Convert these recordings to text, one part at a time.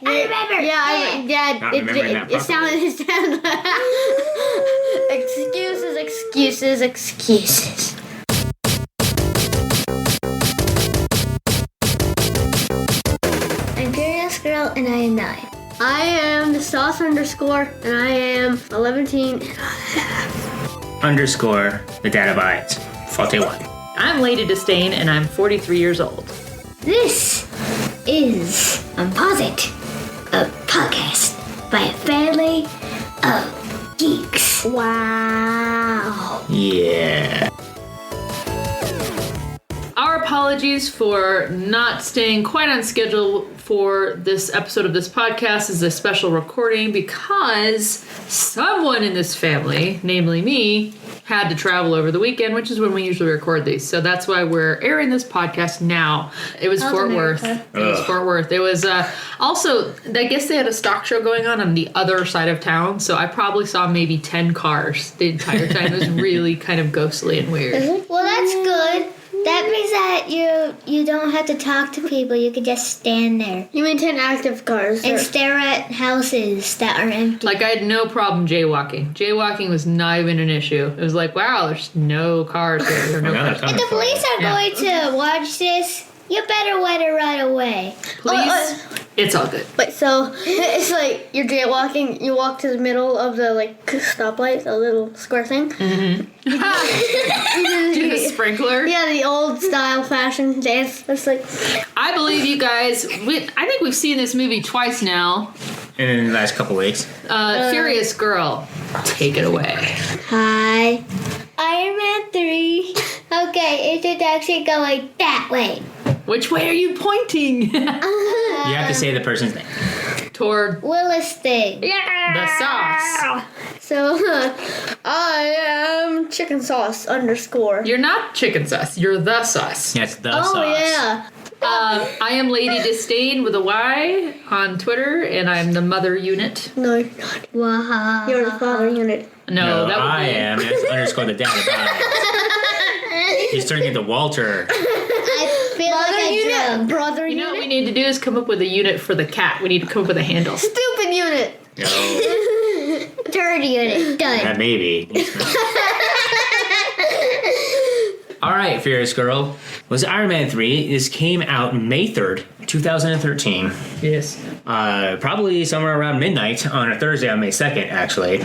I remember. Yeah, Not remembering that it sounded. Excuses. I'm Curious Girl, and I am 9. I am the sauce underscore, and I am 11 Underscore the data bytes. 41. I'm Lady Disdain, and I'm 43 years old. This is Unposit, a podcast by a family of geeks. Wow. Yeah. Our apologies for not staying quite on schedule for this episode of this podcast as a special recording because someone in this family, namely me, had to travel over the weekend, which is when we usually record these. So that's why we're airing this podcast now. It was Fort Worth. It was Fort Worth. It was also, I guess they had a stock show going on the other side of town. So I probably saw maybe 10 cars the entire time. It was really kind of ghostly and weird. Well, that's good. That means that you don't have to talk to people. You can just stand there You mean 10 active cars. and stare at houses that are empty. Like, I had no problem jaywalking. Jaywalking was not even an issue. It was like, wow, there's no cars here. There are no cars. If the police are going to watch this, you better let it right away. Please, it's all good. Wait, so it's like you're jaywalking, you walk to the middle of the stoplight, a little square thing. Do the sprinkler. Yeah, the old style fashion dance. It's like, I believe you guys. I think we've seen this movie twice now. In the last couple weeks. Furious Girl, take it away. Hi. Iron Man 3. Okay, it should actually go like that way. Which way are you pointing? You have to say the person's name. Toward Willis thing. the sauce. so I am chicken sauce underscore. You're not chicken sauce. You're the sauce. Yes, the Oh, sauce. yeah. I am Lady Disdain with a Y on Twitter, and I'm the mother unit. No, you're not. Wow. You're the father unit. No, that would I be am. That's underscore the data bytes. He's turning into Walter. I feel like I drunk. Brother You know what we unit. need to do is come up with a unit for the cat. We need to come up with a handle. Stupid unit. No. Third unit. Done. Maybe. All right, Furious Girl. Was Iron Man 3. This came out May 3rd, 2013. Yes. Probably somewhere around midnight on a Thursday on May 2nd, actually.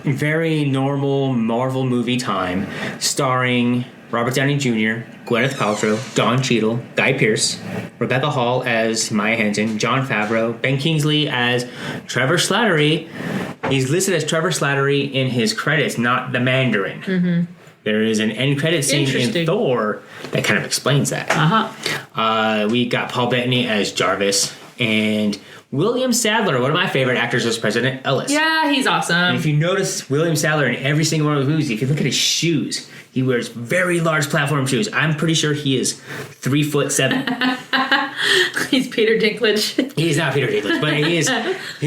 Very normal Marvel movie time, starring Robert Downey Jr., Gwyneth Paltrow, Don Cheadle, Guy Pearce, Rebecca Hall as Maya Hansen, Jon Favreau, Ben Kingsley as Trevor Slattery. He's listed as Trevor Slattery in his credits, not the Mandarin. Mm-hmm. There is an end credit scene in Thor that kind of explains that. We got Paul Bettany as Jarvis, and William Sadler, one of my favorite actors, as President Ellis. Yeah, he's awesome. And if you notice William Sadler in every single one of the movies, if you look at his shoes, he wears very large platform shoes. I'm pretty sure he is 3'7". He's Peter Dinklage. He's not Peter Dinklage, but he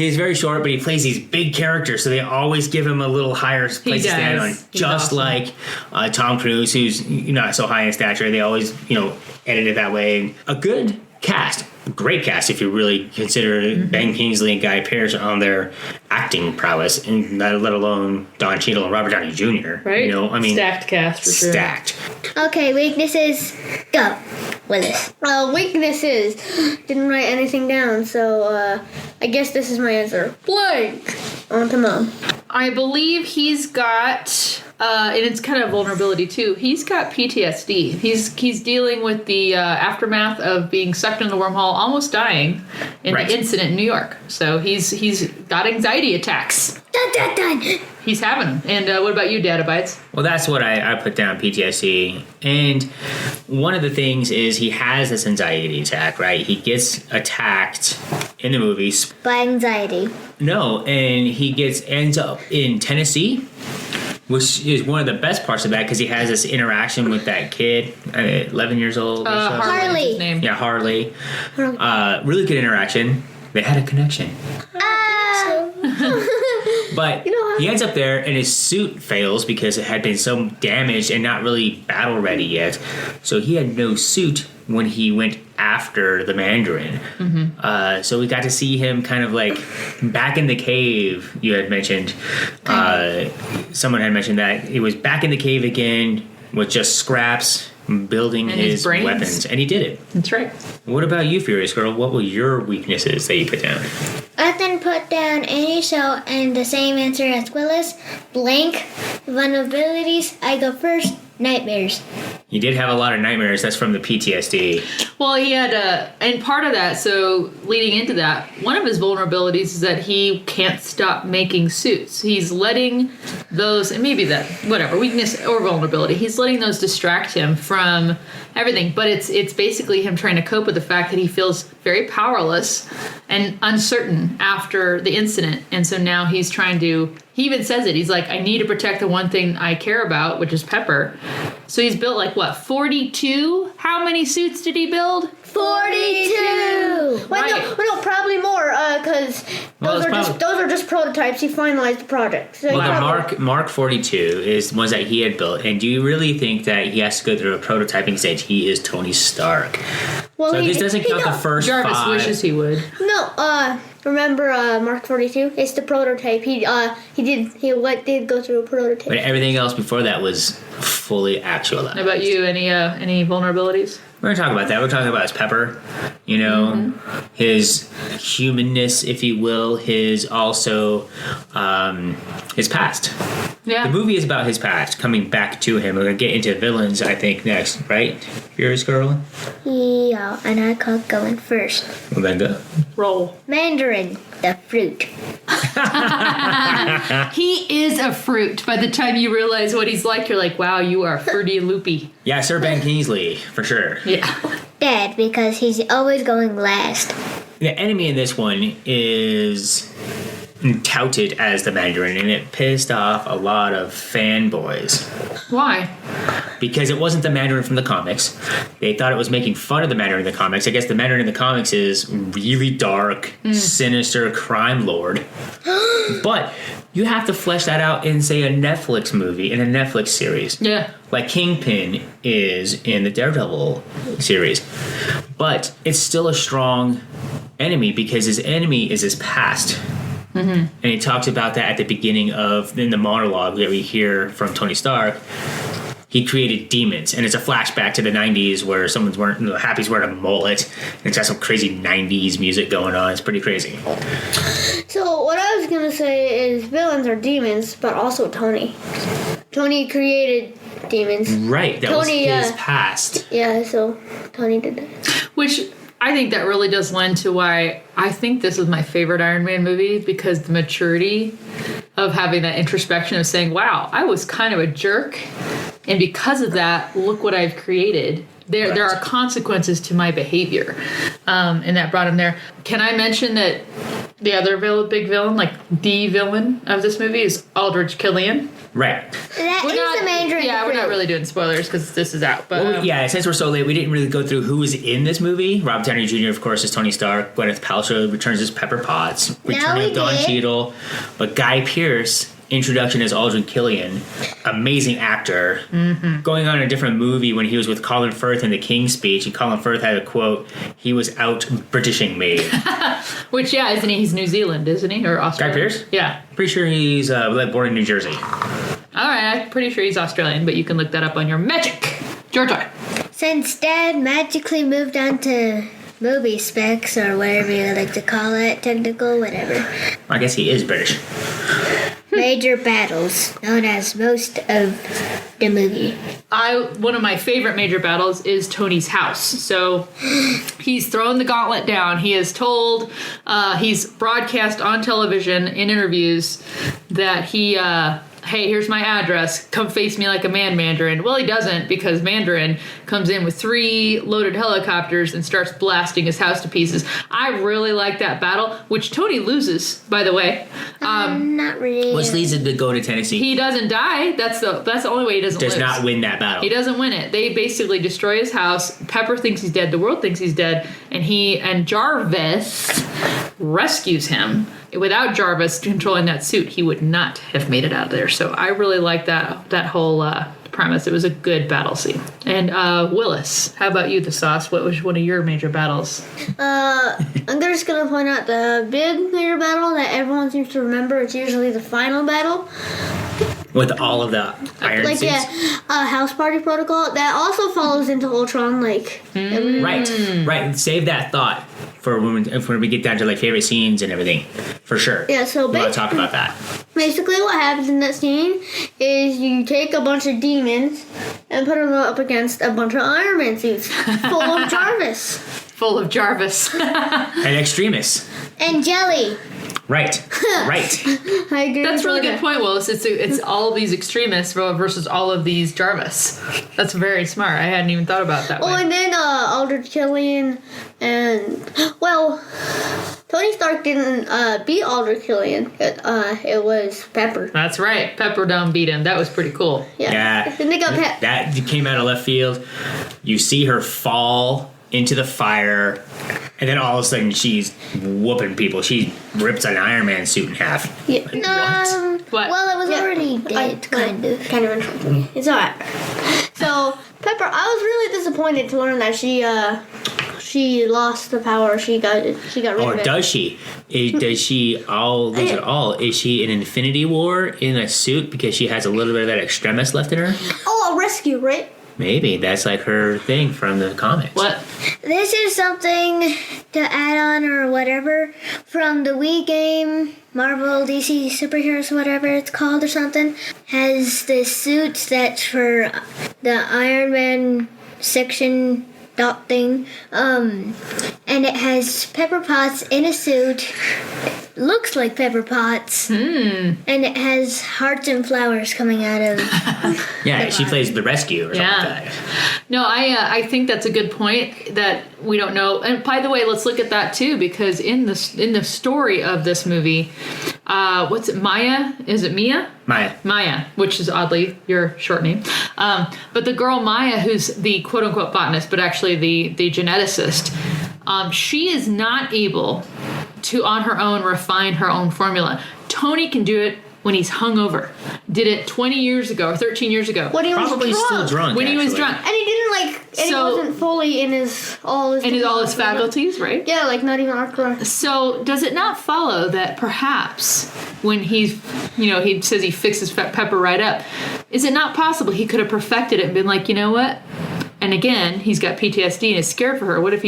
is very short, but he plays these big characters, so they always give him a little higher place to stand on. He's Just awesome. like Tom Cruise, who's not so high in stature. They always, edit it that way. A good cast. Great cast if you really consider Ben Kingsley and Guy Pearce on their acting prowess, and let alone Don Cheadle and Robert Downey Jr. Right? Stacked cast for sure. Stacked. Okay, weaknesses. Go. Willis. Weaknesses. Didn't write anything down, so I guess this is my answer. Blank. On to Mom. I believe he's got, and it's kind of vulnerability too. He's got PTSD. He's dealing with the aftermath of being sucked in the wormhole, almost dying in Right. the incident in New York. So he's got anxiety attacks. Dun, dun, dun. He's having them. And what about you, Data Bites? Well, that's what I put down, PTSD. And one of the things is he has this anxiety attack, right? He gets attacked in the movies. By anxiety. No, and he ends up in Tennessee, which is one of the best parts of that because he has this interaction with that kid, 11 years old. Or so. Harley. His name. Yeah, Harley. Really good interaction. They had a connection. But he ends up there, and his suit fails because it had been so damaged and not really battle ready yet. So he had no suit when he went after the Mandarin. So we got to see him kind of like back in the cave. You had mentioned, someone had mentioned that he was back in the cave again with just scraps, building And his his brains. weapons, and he did it. That's right. What about you, Furious Girl? What were your weaknesses that you put down? I didn't put down any, so and the same answer as Willis. Blank. Vulnerabilities. I go first. Nightmares. You did have a lot of nightmares. That's from the PTSD. Well, he had and part of that, so leading into that, one of his vulnerabilities is that he can't stop making suits. He's letting those, and maybe that, whatever, weakness or vulnerability, he's letting those distract him from everything. But it's basically him trying to cope with the fact that he feels very powerless and uncertain after the incident. And so now he's trying to, he even says it, he's like, I need to protect the one thing I care about, which is Pepper. So he's built like, what, 42? How many suits did he build? 42. Wait, no, probably more, because those are just prototypes. He finalized the project. So Well, the Mark 42 is ones that he had built. And do you really think that he has to go through a prototyping stage? He is Tony Stark. Well, So this doesn't count the first Jarvis 5. wishes he would. No, remember Mark 42? It's the prototype. He did go through a prototype. But everything else before that was fully actualized. How about you? Any vulnerabilities? We're going to talk about that. We're talking about his Pepper, his humanness, if you will, his also his past. Yeah. The movie is about his past, coming back to him. We're going to get into villains, I think, next, right? Furious Girl? Yeah, and I got going first. Well, then go. Roll. Mandarin, the fruit. He is a fruit. By the time you realize what he's like, you're like, wow, you are fruity and loopy. Yeah, Sir Ben Kingsley, for sure. Yeah. Dad, because he's always going last. The enemy in this one is touted as the Mandarin, and it pissed off a lot of fanboys. Why? Because it wasn't the Mandarin from the comics. They thought it was making fun of the Mandarin in the comics. I guess the Mandarin in the comics is really dark, sinister crime lord. But you have to flesh that out in, say, a Netflix movie, in a Netflix series. Yeah. Like Kingpin is in the Daredevil series. But it's still a strong enemy because his enemy is his past. And he talks about that at the beginning in the monologue that we hear from Tony Stark. He created demons, and it's a flashback to the 90s where someone's wearing, Happy's wearing a mullet, and it's got some crazy 90s music going on. It's pretty crazy. So what I was gonna say is villains are demons, but also Tony. Tony created demons. Right, that Tony, was his past. Yeah, so Tony did that. Which I think that really does lend to why I think this is my favorite Iron Man movie, because the maturity of having that introspection of saying, wow, I was kind of a jerk. And because of that, look what I've created. There are consequences to my behavior. And that brought him there. Can I mention that the other big villain, like the villain of this movie, is Aldrich Killian? Right. That is the Mandarin. Yeah, the we're not fruit. really doing spoilers because this is out. But Well, yeah, since we're so late, we didn't really go through who was in this movie. Robert Downey Jr., of course, is Tony Stark. Gwyneth Paltrow returns as Pepper Potts. Return we of Don did. Cheadle. But Guy Pearce, introduction as Aldrin Killian, amazing actor. Going on a different movie when he was with Colin Firth in the King's Speech, and Colin Firth had a quote, he was out Britishing me. which, yeah, isn't he? He's New Zealand, isn't he? Or Australia? Guy Pearce? Yeah. Pretty sure he's born in New Jersey. All right, I'm pretty sure he's Australian, but you can look that up on your magic. Georgia. Since Dad magically moved on to movie specs, or whatever you like to call it, technical, whatever. I guess he is British. Major battles, known as most of the movie. One of my favorite major battles is Tony's house. So he's thrown the gauntlet down. He is told, he's broadcast on television in interviews that he, hey, here's my address. Come face me like a Mandarin. Well, he doesn't, because Mandarin comes in with 3 loaded helicopters and starts blasting his house to pieces. I really like that battle, which Tony loses, by the way. Not really. Which leads him to go to Tennessee. He doesn't die. That's the only way he doesn't Does lose. not win that battle. He doesn't win it. They basically destroy his house. Pepper thinks he's dead. The world thinks he's dead. And he and Jarvis rescues him. Without Jarvis controlling that suit, he would not have made it out of there. So I really like that whole premise. It was a good battle scene. And Willis, how about you, the Sauce? What was one of your major battles? I'm just gonna point out the big major battle that everyone seems to remember. It's usually the final battle. With all of the iron Like, suits? House Party Protocol. That also follows into Ultron, like... Right. Save that thought for when we get down to like favorite scenes and everything. For sure. Yeah, so we want to talk about that. basically what happens in that scene is you take a bunch of demons and put them up against a bunch of Iron Man suits full of Jarvis. Full of Jarvis. And Extremis. And jelly. Right. I agree. That's a with really that. good point, Willis. It's all of these extremists versus all of these Jarvis. That's very smart. I hadn't even thought about that Oh, way. and then Aldrich Killian and Tony Stark didn't beat Aldrich Killian. It was Pepper. That's right. Pepper Dome beat him. That was pretty cool. Yeah. Then they got That came out of left field. You see her fall into the fire, and then all of a sudden she's whooping people. She rips an Iron Man suit in half. Yeah. Like, what? What? Well, it was Yeah. already dead, kind of. Kind of unfortunate. It's alright. So Pepper, I was really disappointed to learn that she lost the power. She got rid Or of it. does she? Does she lose it all? Is she in Infinity War in a suit because she has a little bit of that extremis left in her? Oh, a rescue, right? Maybe that's like her thing from the comics. What? This is something to add on or whatever from the Wii game, Marvel, DC Superheroes, whatever it's called or something, has the suits that's for the Iron Man section dot thing. And it has Pepper Potts in a suit. Looks like Pepper Potts. And it has hearts and flowers coming out of Yeah, she plays the rescue or something like that. No, I think that's a good point that we don't know. And by the way, let's look at that too, because in the story of this movie, what's it? Maya? Is it Mia? Maya. Maya, which is oddly your short name. But the girl Maya, who's the quote unquote botanist, but actually the geneticist, she is not able to on her own refine her own formula. Tony can do it when he's hungover. Did it 20 years ago or 13 years ago. When he was Probably drunk. still drunk. When he was actually. drunk. And he didn't and he So- wasn't fully in all his faculties, right? Yeah, like not even Arcor. So does it not follow that perhaps when he's, he says he fixes Pepper right up, is it not possible he could have perfected it and been like, you know what? And again, he's got PTSD and is scared for her. What if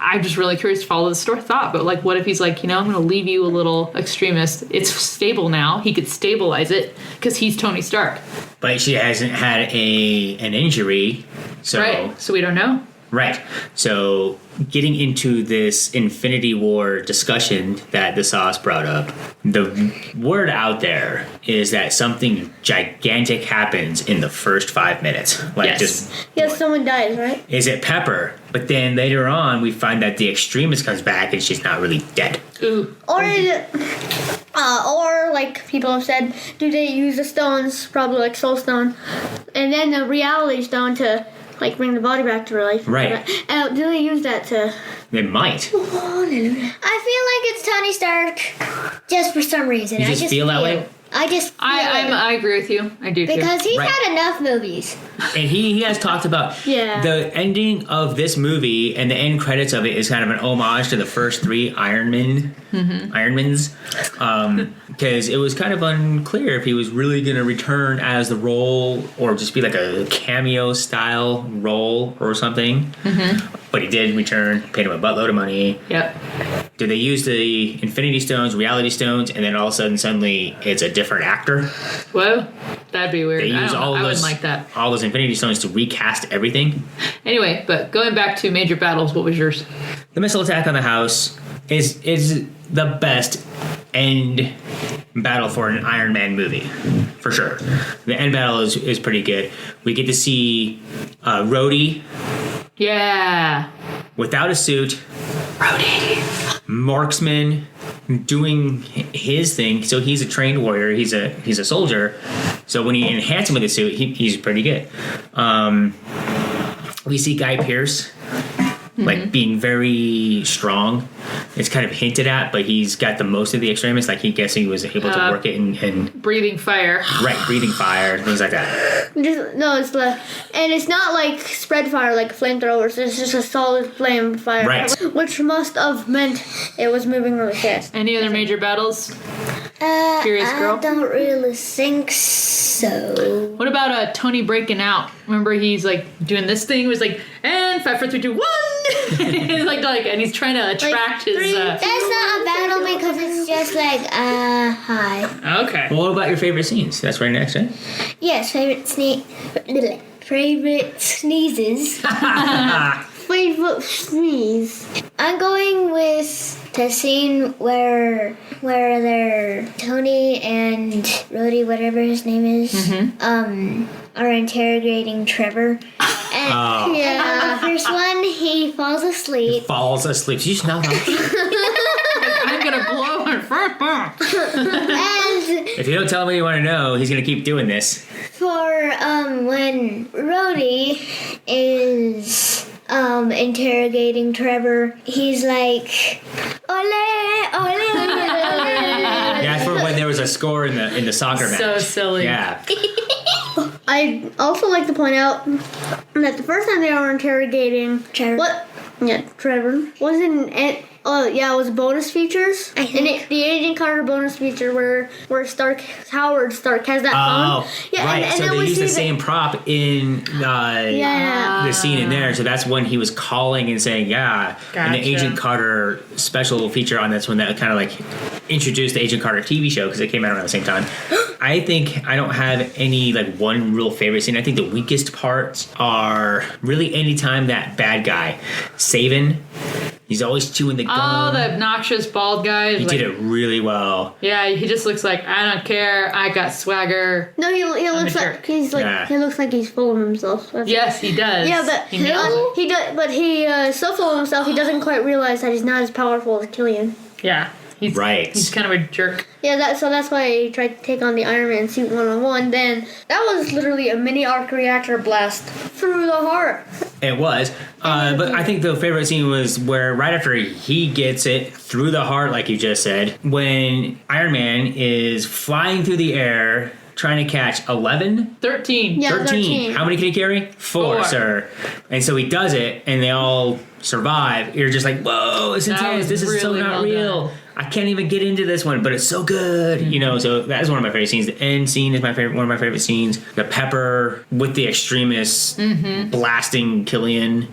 I'm just really curious to follow the thought, but like, what if he's like, I'm going to leave you a little extremist. It's stable now. He could stabilize it because he's Tony Stark. But she hasn't had an injury, so Right. So we don't know. Right. So getting into this Infinity War discussion that the Sauce brought up, the word out there is that something gigantic happens in the first 5 minutes. Like Yes. Yes, someone dies, right? is it Pepper? But then later on we find that the Extremist comes back and she's not really dead. Ooh. Or is it, or like people have said, do they use the stones, probably like Soul Stone, and then the Reality Stone to like bring the body back to life? Right. Do they use that to? They might. I feel like it's Tony Stark just for some reason. You just feel that way? I just feel it. I agree with you. I do too. Because he's Right. had enough movies. And he has talked about Yeah. the ending of this movie and the end credits of it is kind of an homage to the first 3 Ironmans. Because it was kind of unclear if he was really going to return as the role or just be like a cameo style role or something. But he did return, paid him a buttload of money. Yep. Did they use the Infinity Stones, Reality Stones, and then all of a sudden suddenly it's a different actor? Whoa, that'd be weird. They use I wouldn't like that. all those Infinity Stones to recast everything. Anyway, but going back to major battles, what was yours? The missile attack on the house is the best end battle for an Iron Man movie, for sure. The end battle is pretty good. We get to see Rhodey Yeah. without a suit, marksman doing his thing. So he's a trained warrior. He's a soldier. So when you enhance him with a suit, he's pretty good. We see Guy Pearce like being very strong. It's kind of hinted at, but he's got the most of the extremis. Like he was able to work it and breathing fire. Right, breathing fire, things like that. And it's not like spread fire like flamethrowers. It's just a solid flame fire, Right. Which must have meant it was moving really fast. Any other major battles? Curious girl. I don't really think so. What about Tony breaking out? Remember, he's like doing this thing. It was like, and 5, 4, 3, 2, 1. And he's trying to attract his. That's not a battle because it's just like hi. Okay. Well, what about your favorite scenes? That's right next, right? Yes, favorite sneezes. Favorite sneeze. I'm going with the scene where they're Tony and Rhodey, whatever his name is, are interrogating Trevor. And the first one, he falls asleep. Did you smell that? I'm gonna blow her first. And If you don't tell him what you want to know, he's gonna keep doing this. for when Rhodey is interrogating Trevor, he's like, ole, ole, ole, ole. Yeah, for when there was a score in the soccer match. So silly. Yeah. I'd also like to point out that the first time they were interrogating Trevor. Trevor wasn't it. Oh yeah, it was bonus features. I think. And the Agent Carter bonus feature where Howard Stark has that phone. Yeah, right. and So then they we used the see same prop in the scene in there. So that's when he was calling and saying, and the Gotcha. Agent Carter special feature on that's when that kind of like introduced the Agent Carter TV show because it came out around the same time. I think I don't have any like one real favorite scene. I think the weakest parts are really any time that bad guy, Savin, he's always chewing the gum. Oh, the obnoxious bald guy. He did it really well. Yeah, he just looks like, I don't care, I got swagger. No, he looks a like jerk. he's like Yeah. he looks like he's full of himself. Yes, he does. Yeah, but he nails it. he does. But he so full of himself, he doesn't quite realize that he's not as powerful as Killian. Yeah, he's Right. He's kind of a jerk. Yeah, so that's why he tried to take on the Iron Man suit 1-on-1. Then that was literally a mini arc reactor blast through the heart. It was. But I think the favorite scene was where right after he gets it through the heart, like you just said, when Iron Man is flying through the air trying to catch 11? 13. Yeah, 13. How many can he carry? 4, 4. sir. And so he does it, and they all survive. You're just like, whoa, it's That intense. was This is so really not well real. done. I can't even get into this one, but it's so good. You know, so that is one of my favorite scenes. The end scene is one of my favorite scenes. The Pepper with the extremists blasting Killian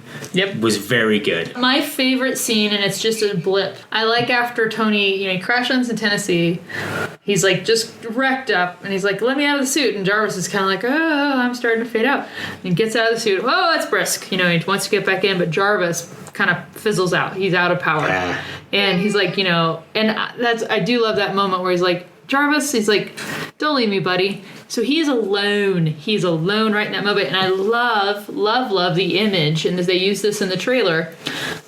was very good. My favorite scene, and it's just a blip. I like after Tony, he crash lands in Tennessee. He's like just wrecked up, and he's like, "Let me out of the suit." And Jarvis is kind of like, "Oh, I'm starting to fade out." And he gets out of the suit. Oh, that's brisk. He wants to get back in, but Jarvis kind of fizzles out. He's out of power, and he's like, and I do love that moment where he's like, Jarvis, he's like, "Don't leave me, buddy." So he's alone. He's alone right in that moment. And I love the image. And as they use this in the trailer,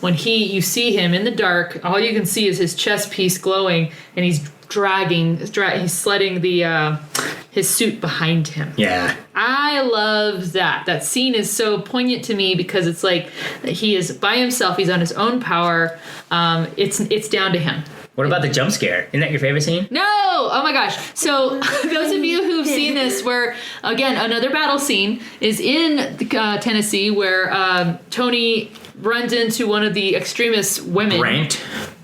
when you see him in the dark, all you can see is his chest piece glowing, and he's he's sledding his suit behind him. Yeah. I love that. That scene is so poignant to me because it's like he is by himself. He's on his own power. It's down to him. What about the jump scare? Isn't that your favorite scene? No! Oh my gosh. So, those of you who've seen this, where, again, another battle scene is in Tennessee where Tony runs into one of the extremist women.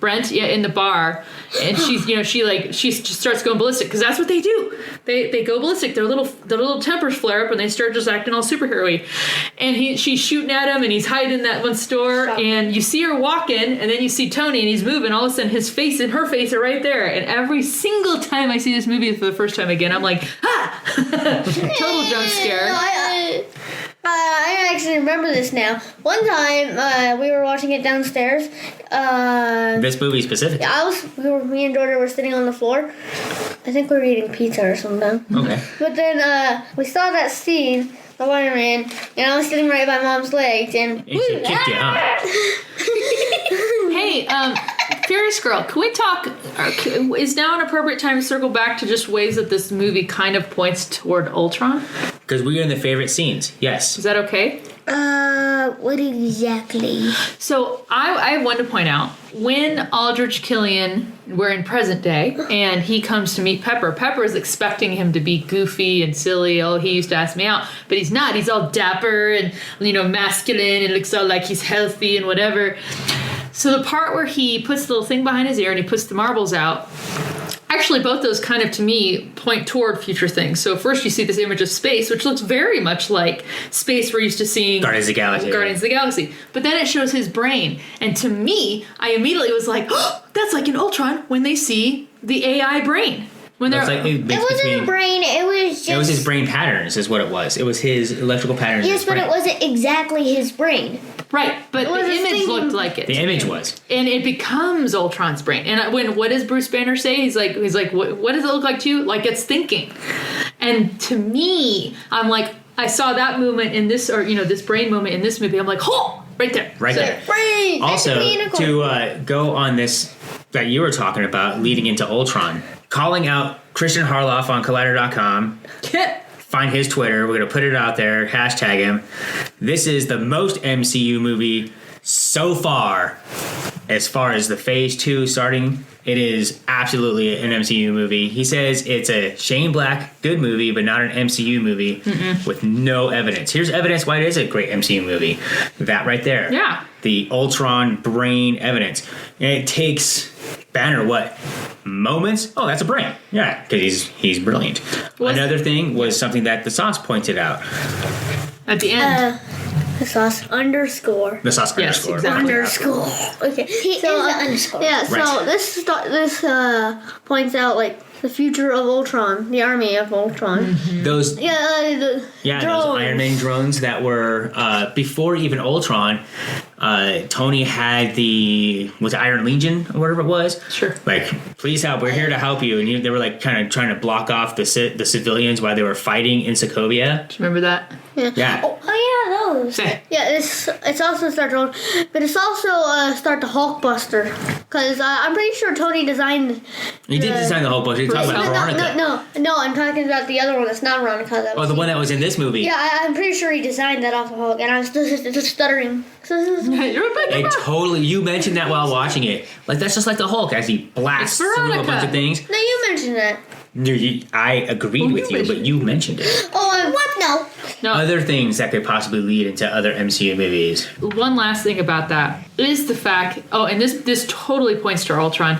Brent, yeah, in the bar. And she's, she just starts going ballistic because that's what they do. They go ballistic. Their little tempers flare up and they start just acting all superhero-y. And she's shooting at him and he's hiding in that one store. And you see her walking and then you see Tony and he's moving. All of a sudden his face and her face are right there. And every single time I see this movie for the first time again, I'm like, total jump scare. I actually remember this now. One time, we were watching it downstairs. This movie specifically? Me and Jordan were sitting on the floor. I think we were eating pizza or something. Okay. But then we saw that scene, the Spider-Man, and I was sitting right by Mom's legs, and She kicked you, huh? Hey, Furious Girl, can we talk? Is now an appropriate time to circle back to just ways that this movie kind of points toward Ultron? Because we are in the favorite scenes. Yes. Is that okay? What exactly? So I want to point out, when Aldrich Killian, we're in present day, and he comes to meet Pepper, Pepper is expecting him to be goofy and silly. Oh, he used to ask me out. But he's not. He's all dapper and, masculine and looks all like he's healthy and whatever. So the part where he puts the little thing behind his ear and he puts the marbles out, actually, both those kind of, to me, point toward future things. So first you see this image of space, which looks very much like space we're used to seeing. Guardians of the Galaxy. But then it shows his brain. And to me, I immediately was like, oh, that's like in Ultron when they see the AI brain. When they're It wasn't a brain. It was just. It was his brain patterns, is what it was. It was his electrical patterns. Yes, but it wasn't exactly his brain. Right, but the image looked like it. The image was. And it becomes Ultron's brain. And what does Bruce Banner say? He's like, what does it look like to you? Like it's thinking. And to me, I'm like, I saw that movement in this, or this brain movement in this movie. I'm like, oh, right there. Right there. Brain. Also, to go on this that you were talking about, leading into Ultron, calling out Christian Harloff on Collider.com. Find his Twitter. We're going to put it out there. Hashtag him. This is the most MCU movie so far as the Phase 2 starting. It is absolutely an MCU movie. He says it's a Shane Black good movie, but not an MCU movie with no evidence. Here's evidence why it is a great MCU movie. That right there. Yeah. The Ultron brain evidence. And it takes Banner, moments? Oh, that's a brain. Yeah, because he's brilliant. Another thing was something that the sauce pointed out. At the end. The sauce underscore. The sauce Yes, underscore. exactly. Underscore. Okay. He is the underscore. Yeah, so Right. this points out like the future of Ultron, the army of Ultron. Those Yeah, the those drones. Iron Man drones that were before even Ultron. Tony had was it Iron Legion or whatever it was. Sure. Like, please help. We're here to help you. And they were like kind of trying to block off the civilians while they were fighting in Sokovia. Do you remember that? Yeah. Oh yeah, those. Yeah, it's also Star Drone, but it's also Start the Hulkbuster, because I'm pretty sure Tony designed. He did design the whole bunch. You're talking about Veronica. No, I'm talking about the other one that's not Veronica. That Oh, was, the one that was in this movie. yeah, I'm pretty sure he designed that off the Hulk, and I was just stuttering. You're a big You mentioned that while watching it. Like, that's just like the Hulk as he blasts It's through a Veronica. bunch of things. No, you mentioned that. I agreed with you, but you mentioned it. Oh, what? No. No. Other things that could possibly lead into other MCU movies. One last thing about that is the fact, and this totally points to Ultron,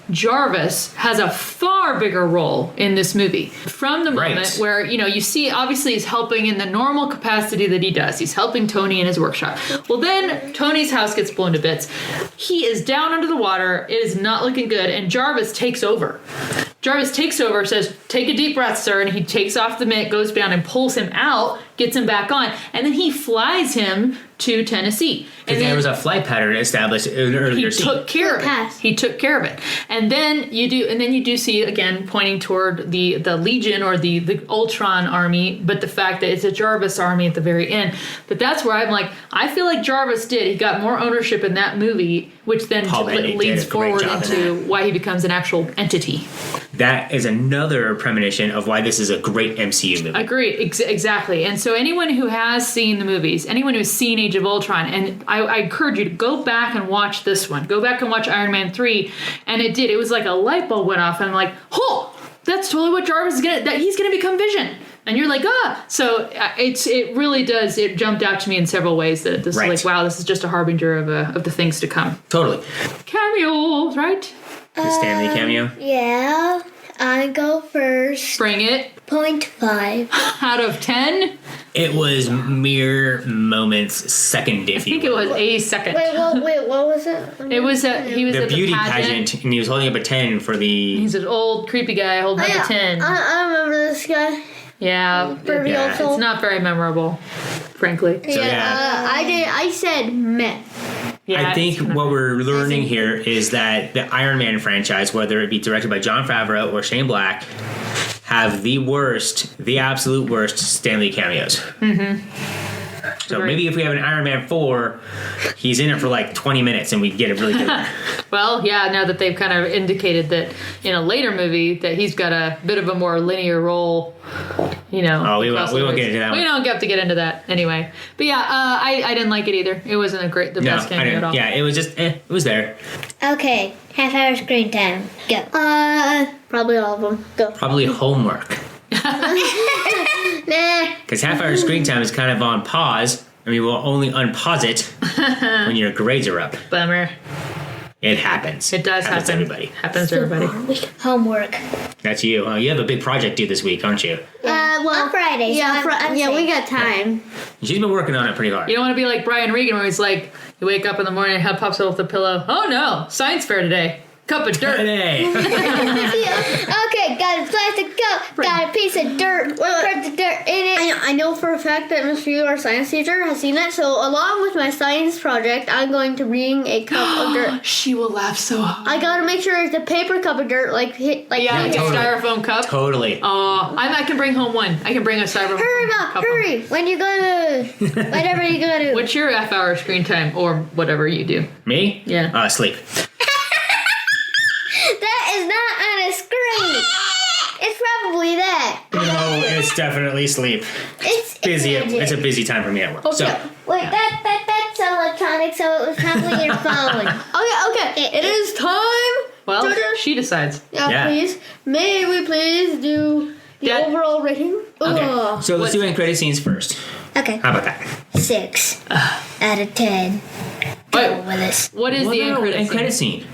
Jarvis has a far bigger role in this movie. From the moment Right. where, you see, obviously he's helping in the normal capacity that he does. He's helping Tony in his workshop. Well, then Tony's house gets blown to bits. He is down under the water. It is not looking good, and Jarvis takes over. Jarvis takes over, says, "Take a deep breath, sir," and he takes off the mitt, goes down and pulls him out, gets him back on, and then he flies him to Tennessee. And Because there was a flight pattern established in an earlier he scene. took care of it. Pass. He took care of it. And then you do see, again, pointing toward the Legion or the Ultron army, but the fact that it's a Jarvis army at the very end. But that's where I'm like, I feel like Jarvis he got more ownership in that movie, which then Paul Bettany leads did a great forward job in into why he becomes an actual entity. That is another premonition of why this is a great MCU movie. Agreed, exactly. And so anyone who has seen the movies, anyone who's seen Age of Ultron, and I encourage you to go back and watch this one. Go back and watch Iron Man 3, and it was like a light bulb went off, and I'm like, oh, that's totally what Jarvis is he's gonna become Vision. And you're like, so it really does. It jumped out to me in several ways that this Right. is like, wow, this is just a harbinger of the things to come. Totally. Cameos, right? The Stanley cameo. Yeah, I go first. Bring it. 0.5. Out of 10, It was mere moments, second if I think it was a second. Wait, what was it? It was he was the at beauty the pageant. pageant, and he was holding up a 10 for the. He's an old creepy guy holding up a 10. I remember this guy. Yeah, Reveal it's it's not very memorable, frankly. So, yeah. I said meh. Yeah, I think it's not- what we're learning here is that the Iron Man franchise, whether it be directed by Jon Favreau or Shane Black, have the absolute worst Stan Lee cameos. So Agreed. maybe if we have an Iron Man 4, he's in it for like 20 minutes and we get a really good one. Well, yeah, now that they've kind of indicated that in a later movie that he's got a bit of a more linear role, you know. Oh, we won't across the get movies. into that We one. don't have to get into that anyway. But yeah, I didn't like it either. It wasn't the best I cameo didn't. at all. Yeah, it was just, it was there. Okay, half-hour screen time. Go. Probably all of them. Go. Probably homework. Nah. Because half-hour screen time is kind of on pause, and we will only unpause it when your grades are up. Bummer. It happens. It does happens happen. to everybody. Happens to everybody. Homework. That's you. You have a big project due this week, aren't you? Well, On Friday. yeah, so I'm yeah, we safe. got time. She's been working on it pretty hard. You don't want to be like Brian Regan where he's like, you wake up in the morning and head pops up with a pillow. Oh no, science fair today. Cup of dirt. Today. Okay, got a plastic cup, got a piece of dirt, put the dirt in it. I know for a fact that Miss Fu, our science teacher, has seen it. So along with my science project, I'm going to bring a cup of dirt. She will laugh so hard. I gotta make sure it's a paper cup of dirt, like Yeah, like totally. a styrofoam cup. Totally. I can bring home one. I can bring a styrofoam Hurry cup up, home. hurry. When you go to, whatever you go to. What's your half-hour screen time or whatever you do? Me? Yeah. Sleep. That is not on a screen. It's probably that. No, it's definitely sleep. It's Busy. magic. It's a busy time for me at work. So, Wait, that's electronic, so it was probably your phone. Okay. It is time. Well, Georgia? she decides. Yeah. Please. May we please do the Dad- overall rating? okay. Ugh. So let's do end credit scenes first. Okay, How about that? 6 out of 10. Go Wait, with this. what is the end credit end scene? credit scene?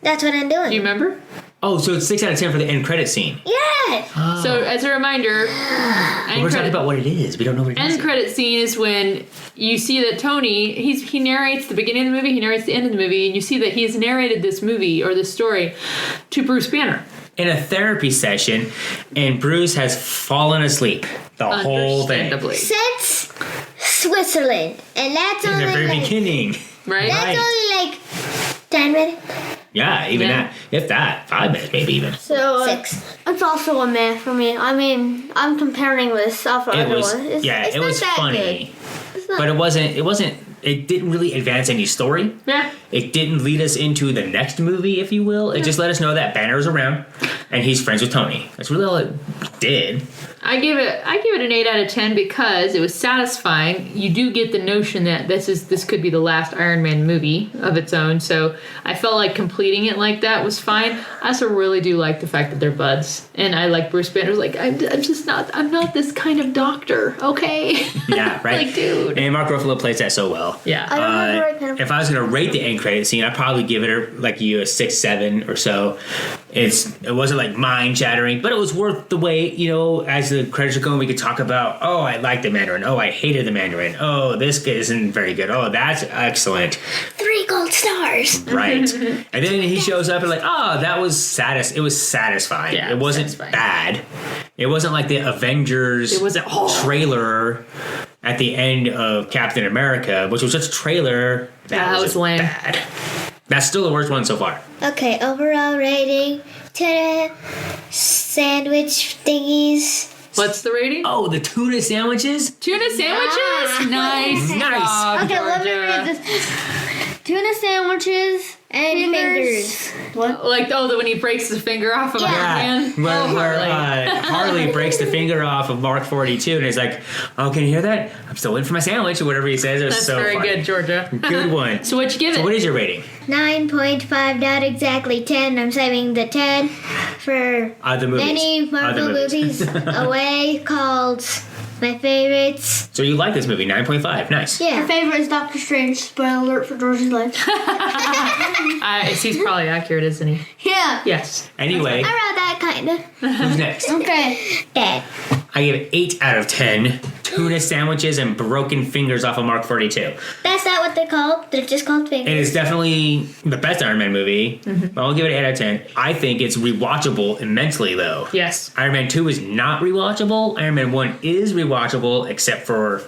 That's what I'm doing. Do you remember? Oh, so it's 6 out of 10 for the end credit scene. Yes. So as a reminder, We're talking about what it is. We don't know what it is. end credit scene is when you see that Tony, he narrates the beginning of the movie, he narrates the end of the movie, and you see that he's narrated this movie or this story to Bruce Banner. In a therapy session, and Bruce has fallen asleep the whole thing. Understandably. Since Switzerland, and that's In only the very like, beginning. Right? that's Right. only like 10 minutes. Yeah, even Yeah. that. If that. 5 minutes, maybe even. So 6. it's also a meh for me. I mean, I'm comparing this off of It other was, one. It's it not was that funny. good. It's not. But it didn't really advance any story. Yeah. It didn't lead us into the next movie, if you will. It just let us know that Banner's around and he's friends with Tony. That's really all it did. I give it an 8 out of 10 because it was satisfying. You do get the notion that this could be the last Iron Man movie of its own, so I felt like completing it like that was fine. I also really do like the fact that they're buds, and I like Bruce Banner's like I'm not this kind of doctor, okay? Yeah, right. Like, dude. And Mark Ruffalo plays that so well. Yeah. I don't have the right kind of. If I was going to rate the end credit scene, I'd probably give it like a 6, 7 or so. It wasn't like mind shattering, but it was worth the wait. As the credits are going, we could talk about, oh, I like the Mandarin. Oh, I hated the Mandarin. Oh, this isn't very good. Oh, that's excellent. 3 gold stars. Right. And then he shows up and like, oh, that was it was satisfying. Yeah, it wasn't satisfying. bad. It wasn't like the Avengers It wasn't trailer at the end of Captain America, which was just a trailer that was just lame. bad. That's still the worst one so far. Okay, overall rating to sandwich thingies. What's the rating? Oh, the tuna sandwiches? Tuna sandwiches? Nice. Nice. job, Okay, let me Georgia. read this. Tuna sandwiches And fingers. What? Like, when he breaks the finger off of Yeah. Iron Man? Where Harley. Harley breaks the finger off of Mark 42 and he's like, oh, can you hear that? I'm still waiting for my sandwich or whatever he says. It was That's so very funny. good, Georgia. Good one. So what'd you give So it? what is your rating? 9.5, not exactly 10. I'm saving the 10 for Other movies. many Marvel movies away called my favorites. So you like this movie, 9.5. Nice. My Yeah. favorite is Doctor Strange. Spoiler alert for George's life. He's probably accurate, isn't he? Yeah. Yes. Anyway, Around that kind of. who's next? Okay. Dad. I give it 8 out of 10 tuna sandwiches and broken fingers off of Mark 42. That's not what they're called. They're just called fingers. It is definitely the best Iron Man movie. But I'll give it 8 out of 10. I think it's rewatchable immensely, though. Yes. Iron Man 2 is not rewatchable. Iron Man 1 is rewatchable, except for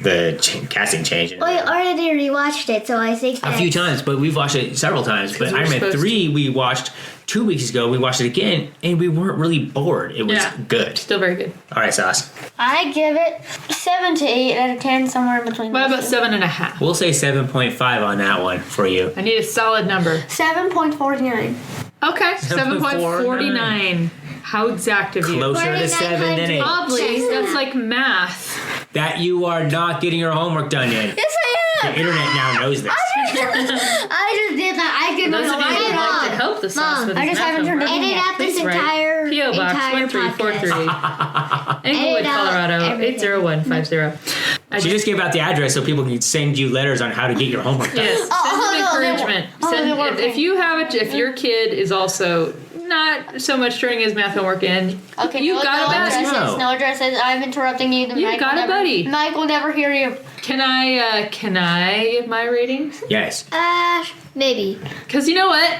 the casting change. Well, you already rewatched it, so I think A few times, but we've watched it several times. But we're Iron Man supposed 3 we watched 2 weeks ago, we watched it again, and we weren't really bored. It was good. Still very good. All right, Sauce. I give it 7 to 8 out of 10, somewhere in between. What about those two. 7.5? We'll say 7.5 on that one for you. I need a solid number. 7.49. Okay, 7.49. 7.49. How exact of you. Closer to 7 than 8. Oddly, that's like math. That you are not getting your homework done in. Yes, I The am. internet now knows this. I just did that. I did not Those know of you I who did would like not. to help the Sauce Mom, with I his just math haven't turned homework, Edit out this please write entire P.O. Box entire 1343. podcast. Inglewood, Edit out Colorado, everything. 80150. She just gave out the address so people can send you letters on how to get your homework done. Yes, send some encouragement. If you have it, if your kid is also not so much turning his math homework in, Okay, you got a buddy. No. No addresses. I'm interrupting you. The You mic got will a never- buddy. Mike will never hear you. Can I give my ratings? Yes. Maybe. Because you know what?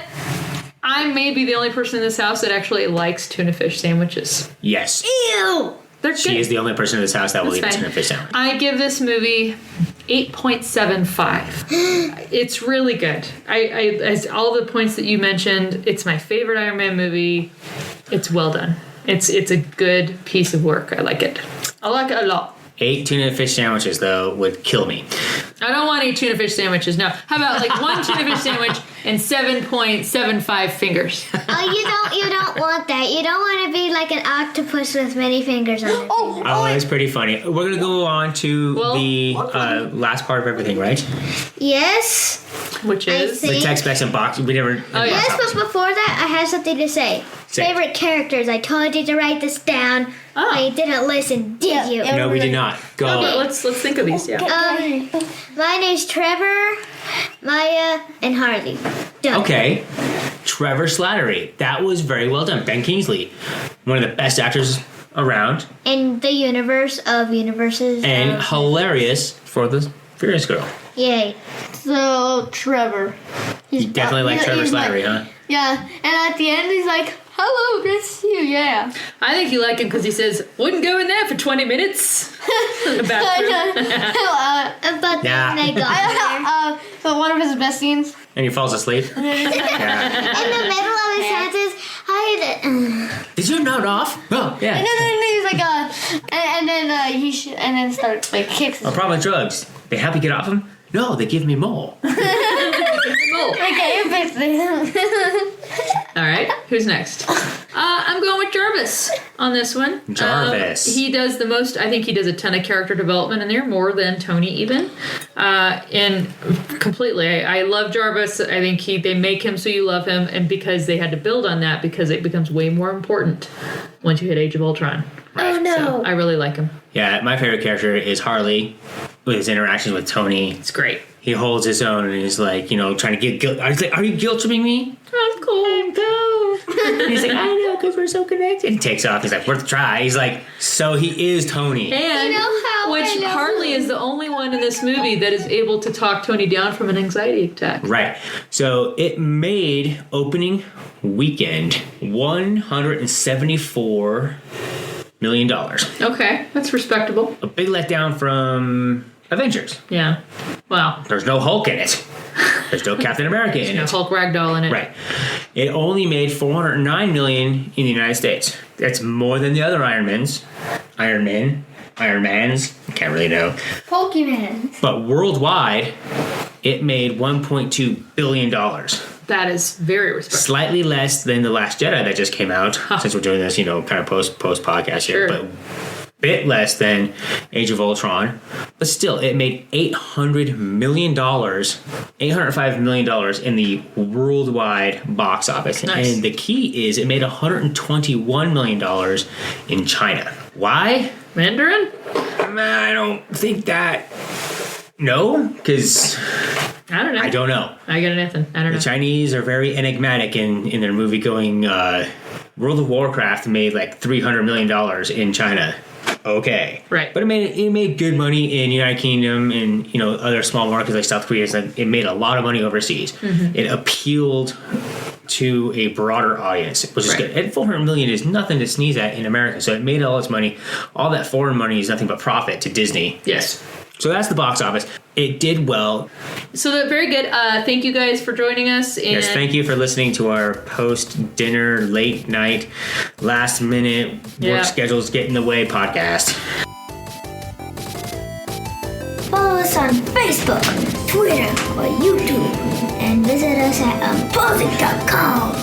I may be the only person in this house that actually likes tuna fish sandwiches. Yes. Ew. They're She good. is the only person in this house that will eat a That's tuna fine. fish sandwich. I give this movie 8.75. It's really good. I as all the points that you mentioned, it's my favorite Iron Man movie. It's well done. It's a good piece of work. I like it. I like it a lot. 8 tuna fish sandwiches, though, would kill me. I don't want 8 tuna fish sandwiches. No. How about like 1 tuna fish sandwich and 7.75 fingers? Oh, you don't want that. You don't want to be like an octopus with many fingers on it. Oh, Oh, that's pretty funny. We're going to go on to Well, the last part of everything, right? Yes. Which is I The think. text, specs, and box. We never... Oh, yeah. Yes, but before that, I have something to say. Say. Favorite characters. I told you to write this down. Oh. But you didn't listen, did you? No, we did not. Go. Okay, let's think of these. Yeah. My name's Trevor, Maya, and Harley. Done. Okay. Trevor Slattery. That was very well done. Ben Kingsley. One of the best actors around. In the universe of universes. And hilarious for the Furious Girl. Yay. So Trevor. You definitely like Trevor Slattery, huh? Yeah, and at the end he's like, "Hello, good to see you." Yeah. I think you like him because he says, "Wouldn't go in there for 20 minutes." In the bathroom. But then Yeah. they got there. So one of his best scenes. And he falls asleep. Yeah. In the middle of his sentence, Did you nod off? Oh, yeah. And then he's like, and then and then starts like kicks. A problem with drugs. They help you get off them? No, they give me more. Okay, you fixed it. All right, who's next? I'm going with Jarvis on this one. Jarvis. He does the most. I think he does a ton of character development in there, more than Tony even. And completely, I love Jarvis. I think they make him so you love him, and because they had to build on that, because it becomes way more important once you hit Age of Ultron. oh no. So I really like him. Yeah, my favorite character is Harley with his interactions with Tony. It's great. He holds his own and he's like, trying to get guilt. I was like, are you guilt tripping me? I'm cool. Go. He's like, I know, because we're so connected. He takes off. He's like, worth a try. He's like, so he is Tony. And You know how which I know Harley is the only one in this movie that is able to talk Tony down from an anxiety attack. Right. So it made opening weekend $174 million. Okay, that's respectable. A big letdown from Avengers. Yeah. Wow. There's no Hulk in it. There's no Captain America in No it. Hulk Ragdoll in it. Right. It only made $409 million in the United States. That's more than the other Ironmans. Ironmans. I can't really know. Pokemon. But worldwide, it made $1.2 billion. That is very respectable. Slightly less than The Last Jedi that just came out, since we're doing this, kind of post podcast Sure. here. But bit less than Age of Ultron. But still, it made $800 million, $805 million in the worldwide box office. Nice. And the key is it made $121 million in China. Why? Mandarin? I don't think that. No, because I don't know. I don't know. I got nothing. I don't know. The Chinese are very enigmatic in their movie going. World of Warcraft made like $300 million in China. Okay, Right. but it made good money in United Kingdom and other small markets like South Korea. So it made a lot of money overseas. Mm-hmm. It appealed to a broader audience, which is Right. good. And $400 million is nothing to sneeze at in America. So it made all its money. All that foreign money is nothing but profit to Disney. Yes. So that's the box office. it did well. So very good. Thank you guys for joining us. And Yes, thank you for listening to our post-dinner, late night, last-minute work schedules get in the way podcast. Follow us on Facebook, Twitter, or YouTube, and visit us at unpausing.com.